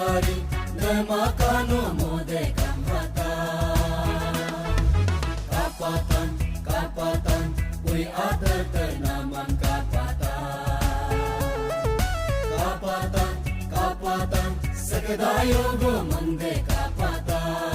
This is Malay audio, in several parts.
Atari Namakano Mode Kamhata Kapatan, kapatan Uy atar ternaman kapatan Kapatan, kapatan Sekedayo gumande kapatan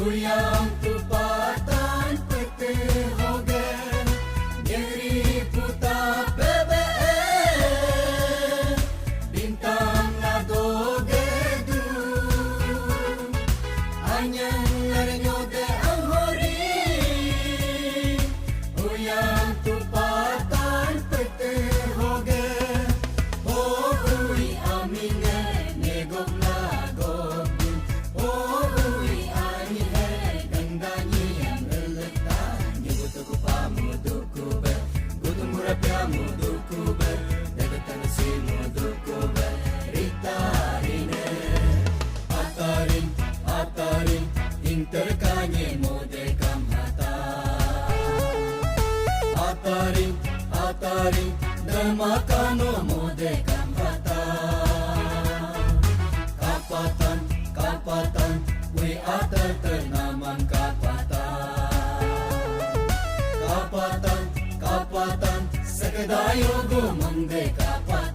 Uyang tupatan pete hoge Nyeri puta bebe Bintang na doge du Anyang narinyo de ang hori Uyang tupatan pete hoge Oh uy amine negok na gobi Oh uy Terkanye mode kamhata Atari, atari Namakano mode kamhata Kapatan, kapatan Uy atar ternaman kapatan Kapatan, kapatan Sekedayo gumande kapatan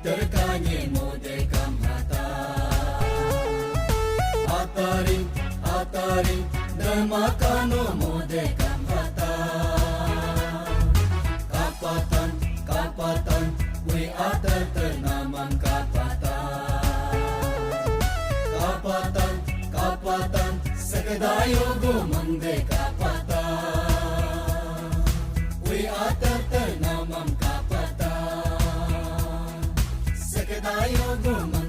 Terkanye mode kamhata Atari, atari Namakano mode kamhata Kapatan, kapatan Uy atar ternaman kapatan Kapatan, kapatan Sekedayo gumande kapatan Uy atar ternaman kapatan Sekedayo gumande